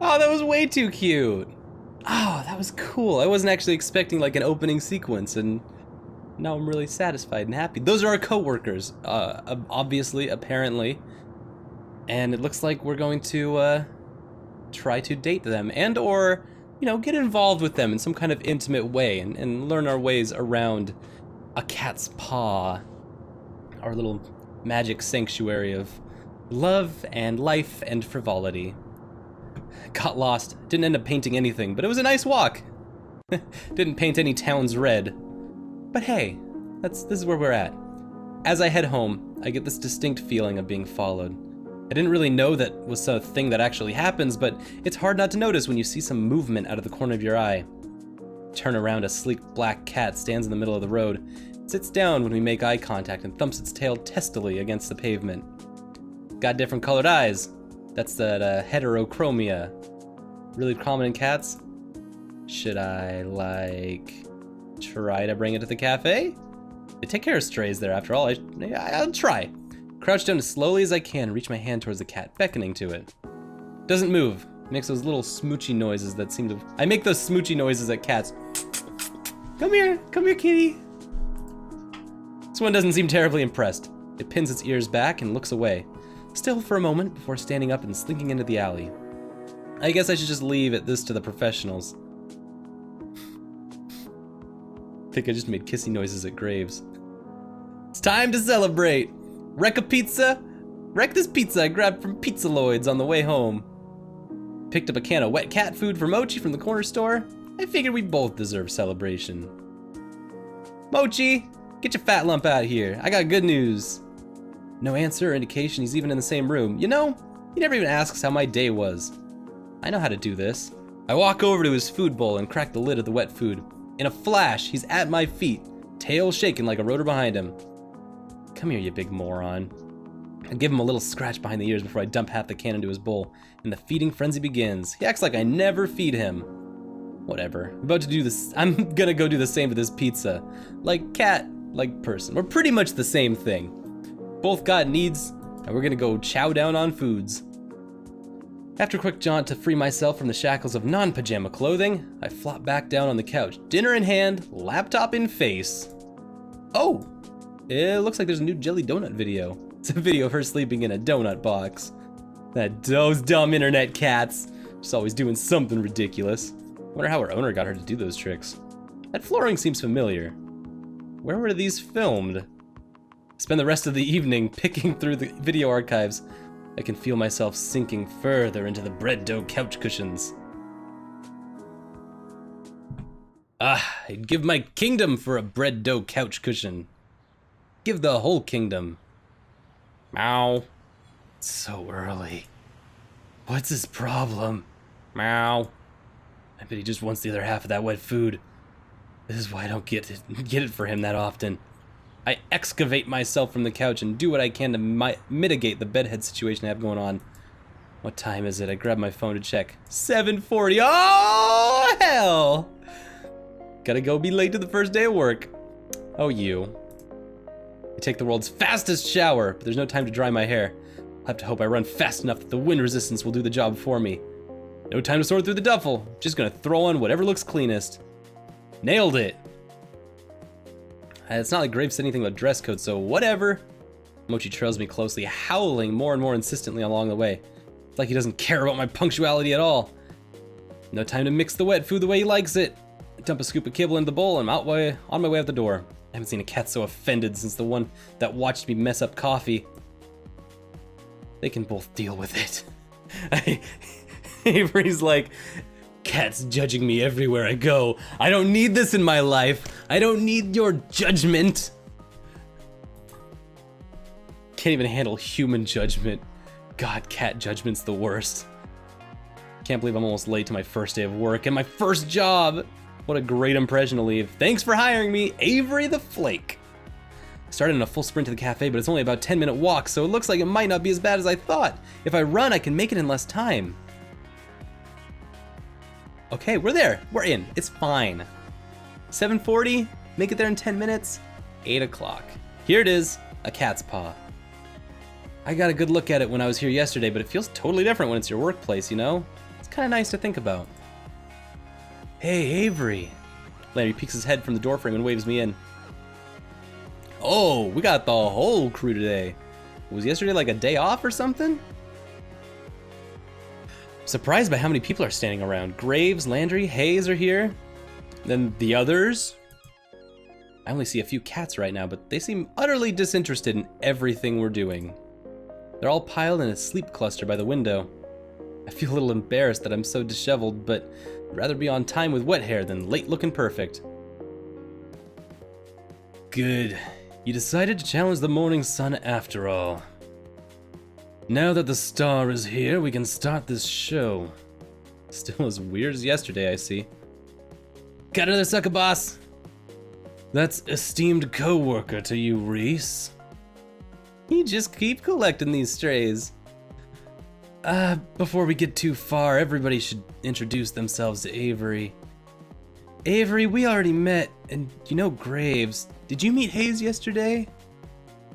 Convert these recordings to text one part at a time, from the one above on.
Oh, that was way too cute. Oh, that was cool. I wasn't actually expecting like an opening sequence, and now I'm really satisfied and happy. Those are our co-workers, obviously, apparently. And it looks like we're going to try to date them and or, you know, get involved with them in some kind of intimate way and learn our ways around a cat's paw, our little magic sanctuary of love and life and frivolity. Got lost, didn't end up painting anything, but it was a nice walk. Didn't paint any towns red. But hey, this is where we're at. As I head home, I get this distinct feeling of being followed. I didn't really know that was a thing that actually happens, but it's hard not to notice when you see some movement out of the corner of your eye. Turn around, a sleek black cat stands in the middle of the road, sits down when we make eye contact and thumps its tail testily against the pavement. Got different colored eyes. That's that heterochromia. Really common in cats. Should I, try to bring it to the cafe? They take care of strays there after all. I'll try. Crouch down as slowly as I can and reach my hand towards the cat, beckoning to it. Doesn't move. Makes those little smoochy noises that seem to... I make those smoochy noises at cats. Come here, kitty. This one doesn't seem terribly impressed. It pins its ears back and looks away, still for a moment before standing up and slinking into the alley. I guess I should just leave this to the professionals. I think I just made kissy noises at graves. It's time to celebrate! Wreck a pizza? Wreck this pizza I grabbed from Pizzaloids on the way home. Picked up a can of wet cat food for Mochi from the corner store. I figured we both deserve celebration. Mochi, get your fat lump out here. I got good news. No answer or indication he's even in the same room. You know, he never even asks how my day was. I know how to do this. I walk over to his food bowl and crack the lid of the wet food. In a flash, he's at my feet, tail shaking like a rotor behind him. Come here, you big moron. I give him a little scratch behind the ears before I dump half the can into his bowl, and the feeding frenzy begins. He acts like I never feed him. Whatever. I'm gonna go do the same with this pizza. Like cat, like person. We're pretty much the same thing. Both got needs, and we're gonna go chow down on foods. After a quick jaunt to free myself from the shackles of non-pajama clothing, I flop back down on the couch, dinner in hand, laptop in face. Oh! It looks like there's a new jelly donut video. It's a video of her sleeping in a donut box. Those dumb internet cats. Just always doing something ridiculous. Wonder how her owner got her to do those tricks. That flooring seems familiar. Where were these filmed? Spend the rest of the evening picking through the video archives. I can feel myself sinking further into the bread dough couch cushions. I'd give my kingdom for a bread dough couch cushion. Give the whole kingdom. Meow. It's so early. What's his problem? Meow. I bet he just wants the other half of that wet food. This is why I don't get it for him that often. I excavate myself from the couch and do what I can to mitigate the bedhead situation I have going on. What time is it? I grab my phone to check. 7:40. Oh, hell! Gotta go be late to the first day of work. Oh, you. I take the world's fastest shower, but there's no time to dry my hair. I'll have to hope I run fast enough that the wind resistance will do the job for me. No time to sort through the duffel. Just gonna throw on whatever looks cleanest. Nailed it. It's not like Graves said anything about dress code, so whatever. Mochi trails me closely, howling more and more insistently along the way. It's like he doesn't care about my punctuality at all. No time to mix the wet food the way he likes it. I dump a scoop of kibble into the bowl and I'm on my way out the door. I haven't seen a cat so offended since the one that watched me mess up coffee. They can both deal with it. Avery's like, cat's judging me everywhere I go. I don't need this in my life. I don't need your judgment. Can't even handle human judgment. God, cat judgment's the worst. Can't believe I'm almost late to my first day of work and my first job. What a great impression to leave. Thanks for hiring me, Avery the Flake. Started in a full sprint to the cafe, but it's only about a 10-minute walk, so it looks like it might not be as bad as I thought. If I run, I can make it in less time. Okay, we're there. We're in. It's fine. 7:40, make it there in 10 minutes. 8 o'clock. Here it is, a cat's paw. I got a good look at it when I was here yesterday, but it feels totally different when it's your workplace, you know? It's kind of nice to think about. Hey, Avery. Landry peeks his head from the doorframe and waves me in. Oh, we got the whole crew today. Was yesterday like a day off or something? Surprised by how many people are standing around. Graves, Landry, Hayes are here. Then the others. I only see a few cats right now, but they seem utterly disinterested in everything we're doing. They're all piled in a sleep cluster by the window. I feel a little embarrassed that I'm so disheveled, but I'd rather be on time with wet hair than late looking perfect. Good. You decided to challenge the morning sun after all. Now that the star is here, we can start this show. Still as weird as yesterday, I see. Got another sucker, boss? That's esteemed co-worker to you, Reese. You just keep collecting these strays. Before we get too far, everybody should introduce themselves to Avery. Avery, we already met, and you know Graves. Did you meet Hayes yesterday?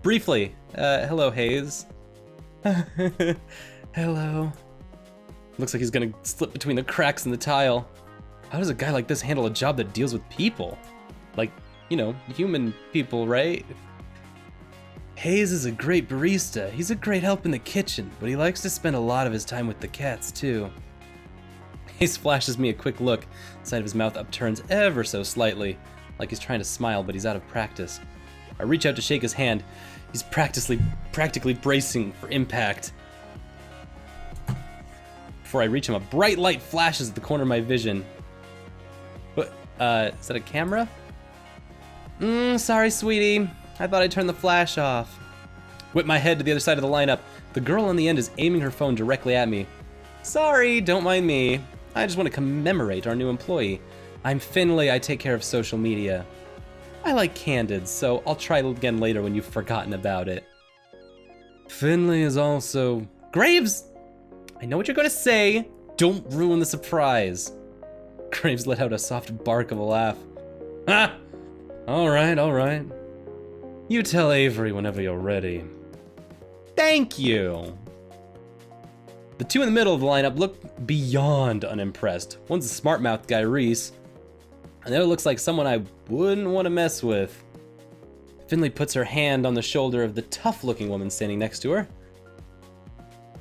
Briefly. Hello, Hayes. Hello. Looks like he's gonna slip between the cracks in the tile. How does a guy like this handle a job that deals with people? Like, you know, human people, right? Hayes is a great barista. He's a great help in the kitchen, but he likes to spend a lot of his time with the cats, too. Hayes flashes me a quick look. The side of his mouth upturns ever so slightly, like he's trying to smile, but he's out of practice. I reach out to shake his hand. He's practically bracing for impact. Before I reach him, a bright light flashes at the corner of my vision. What? Is that a camera? Sorry, sweetie. I thought I'd turn the flash off. Whip my head to the other side of the lineup. The girl on the end is aiming her phone directly at me. Sorry, don't mind me. I just want to commemorate our new employee. I'm Finley, I take care of social media. I like candid, so I'll try again later when you've forgotten about it. Finley is also... Graves! I know what you're gonna say. Don't ruin the surprise. Graves let out a soft bark of a laugh. Ah! Alright. You tell Avery whenever you're ready. Thank you! The two in the middle of the lineup look beyond unimpressed. One's a smart-mouthed guy, Reese, and the other looks like someone I wouldn't want to mess with. Finley puts her hand on the shoulder of the tough-looking woman standing next to her.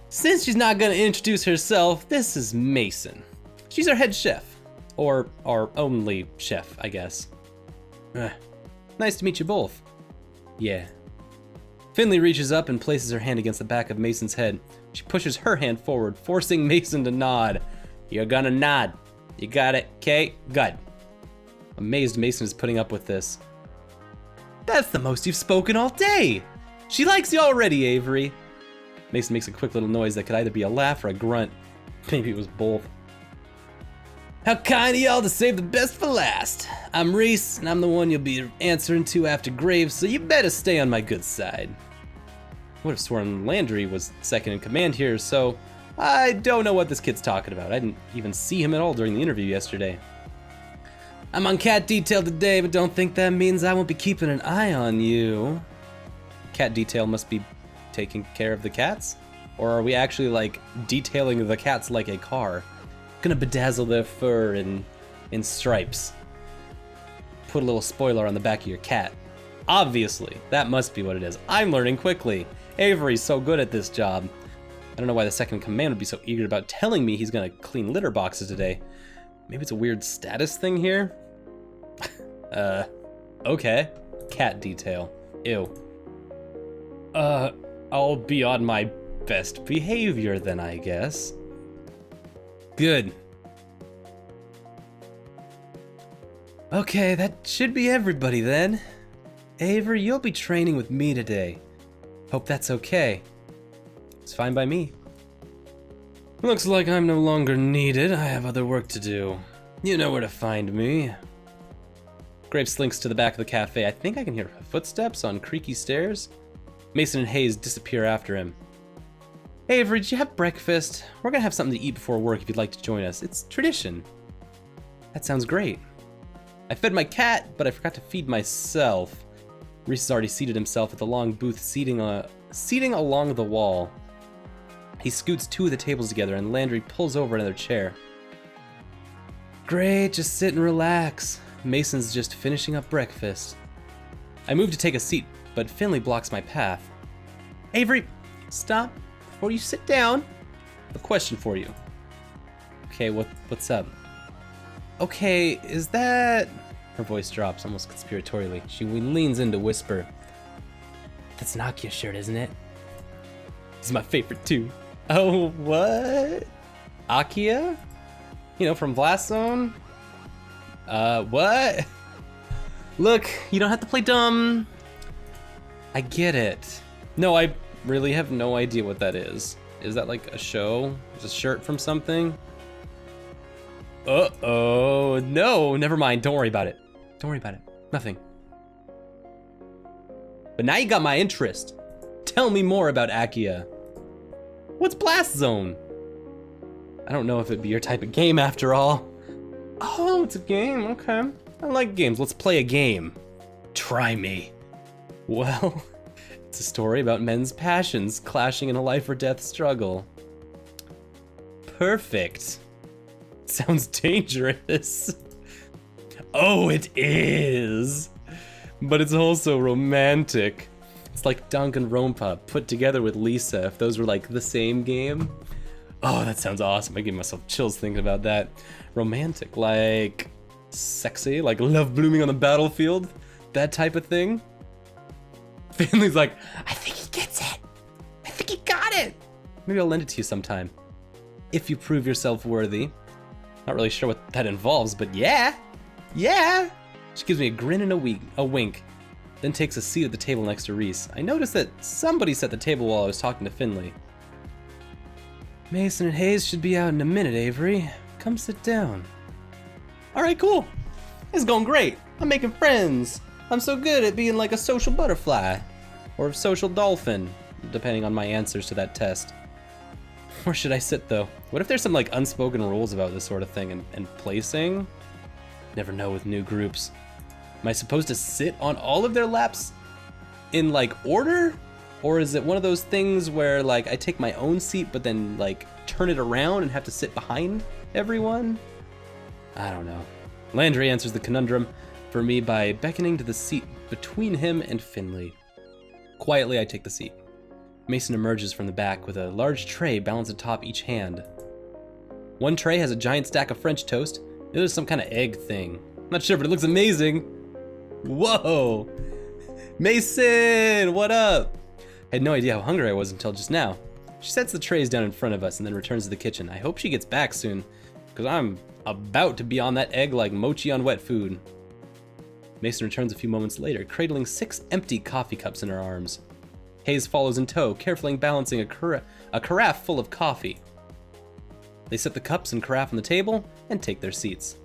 Since she's not gonna introduce herself, this is Mason. She's our head chef. Or our only chef, I guess. Nice to meet you both. Yeah. Finley reaches up and places her hand against the back of Mason's head. She pushes her hand forward, forcing Mason to nod. You're gonna nod. You got it, okay? Good. Amazed Mason is putting up with this. That's the most you've spoken all day. She likes you already, Avery. Mason makes a quick little noise that could either be a laugh or a grunt. Maybe it was both. How kind of y'all to save the best for last. I'm Reese, and I'm the one you'll be answering to after Graves, so you better stay on my good side. I would have sworn Landry was second in command here, so I don't know what this kid's talking about. I didn't even see him at all during the interview yesterday. I'm on cat detail today, but don't think that means I won't be keeping an eye on you. Cat detail must be taking care of the cats? Or are we actually, like, detailing the cats like a car? Gonna bedazzle their fur in stripes. Put a little spoiler on the back of your cat. Obviously, that must be what it is. I'm learning quickly. Avery's so good at this job. I don't know why the second in command would be so eager about telling me he's gonna clean litter boxes today. Maybe it's a weird status thing here? Okay. Cat detail. Ew. I'll be on my best behavior then, I guess. Good. Okay, that should be everybody then. Avery, you'll be training with me today. Hope that's okay. It's fine by me. Looks like I'm no longer needed. I have other work to do. You know where to find me. Graves slinks to the back of the cafe. I think I can hear footsteps on creaky stairs. Mason and Hayes disappear after him. Avery, did you have breakfast? We're gonna have something to eat before work if you'd like to join us. It's tradition. That sounds great. I fed my cat, but I forgot to feed myself. Reese has already seated himself at the long booth seating along the wall. He scoots two of the tables together and Landry pulls over another chair. Great, just sit and relax. Mason's just finishing up breakfast. I move to take a seat, but Finley blocks my path. Avery, stop before you sit down. A question for you. Okay, what's up? Okay, is that... Her voice drops almost conspiratorially. She leans in to whisper. That's an Akia shirt, isn't it? It's my favorite too. Oh, what? Akia? You know, from Blast Zone? What? Look, you don't have to play dumb. I get it. No, I really have no idea what that is. Is that like a show? Is a shirt from something? Uh-oh, no, never mind, don't worry about it. Don't worry about it, nothing. But now you got my interest. Tell me more about Akia. What's Blast Zone? I don't know if it'd be your type of game after all. Oh, it's a game, okay. I like games, let's play a game. Try me. Well, it's a story about men's passions clashing in a life or death struggle. Perfect. Sounds dangerous. Oh, it is. But it's also romantic. It's like Danganronpa put together with Lisa, if those were like the same game. Oh, that sounds awesome. I give myself chills thinking about that. Romantic, like sexy, like love blooming on the battlefield, that type of thing. Finley's like, I think he gets it. I think he got it. Maybe I'll lend it to you sometime. If you prove yourself worthy. Not really sure what that involves, but yeah. Yeah. She gives me a grin and a wink, then takes a seat at the table next to Reese. I noticed that somebody set the table while I was talking to Finley. Mason and Hayes should be out in a minute, Avery. Come sit down. All right, cool. It's going great. I'm making friends. I'm so good at being like a social butterfly, or a social dolphin, depending on my answers to that test. Where should I sit, though? What if there's some like unspoken rules about this sort of thing and placing? Never know with new groups. Am I supposed to sit on all of their laps in like order? Or is it one of those things where like I take my own seat but then like turn it around and have to sit behind everyone? I don't know. Landry answers the conundrum for me by beckoning to the seat between him and Finley. Quietly, I take the seat. Mason emerges from the back with a large tray balanced atop each hand. One tray has a giant stack of French toast. The other is some kind of egg thing. I'm not sure, but it looks amazing. Whoa! Mason, what up? I had no idea how hungry I was until just now. She sets the trays down in front of us and then returns to the kitchen. I hope she gets back soon, because I'm about to be on that egg like mochi on wet food. Mason returns a few moments later, cradling 6 empty coffee cups in her arms. Hayes follows in tow, carefully balancing a carafe full of coffee. They set the cups and carafe on the table and take their seats.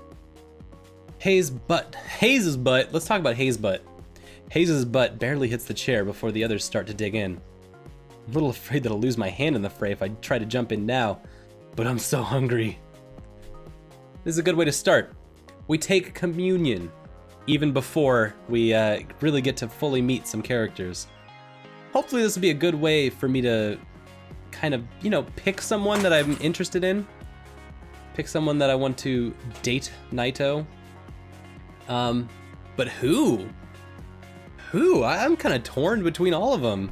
Hayes' butt, let's talk about Hayes' butt. Hayes' butt barely hits the chair before the others start to dig in. I'm a little afraid that I'll lose my hand in the fray if I try to jump in now, but I'm so hungry. This is a good way to start. We take communion, even before we really get to fully meet some characters. Hopefully this will be a good way for me to kind of, you know, pick someone that I'm interested in. Pick someone that I want to date Naito. But who? Who? I'm kind of torn between all of them.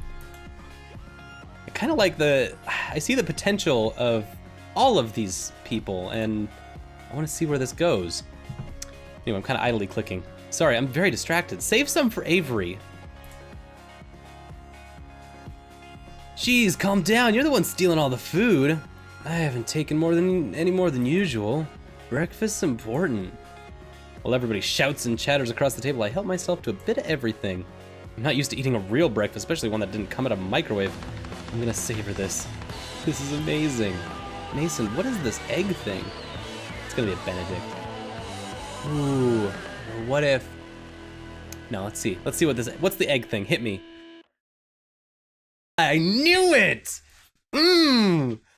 I kind of like I see the potential of all of these people, and I want to see where this goes. Anyway, I'm kind of idly clicking. Sorry, I'm very distracted. Save some for Avery. Jeez, calm down. You're the one stealing all the food. I haven't taken any more than usual. Breakfast's important. While everybody shouts and chatters across the table, I help myself to a bit of everything. I'm not used to eating a real breakfast, especially one that didn't come out of a microwave. I'm gonna savor this. This is amazing. Mason, what is this egg thing? It's gonna be a Benedict. Ooh, what if... No, let's see. Let's see what's the egg thing? Hit me. I knew it! Mmm!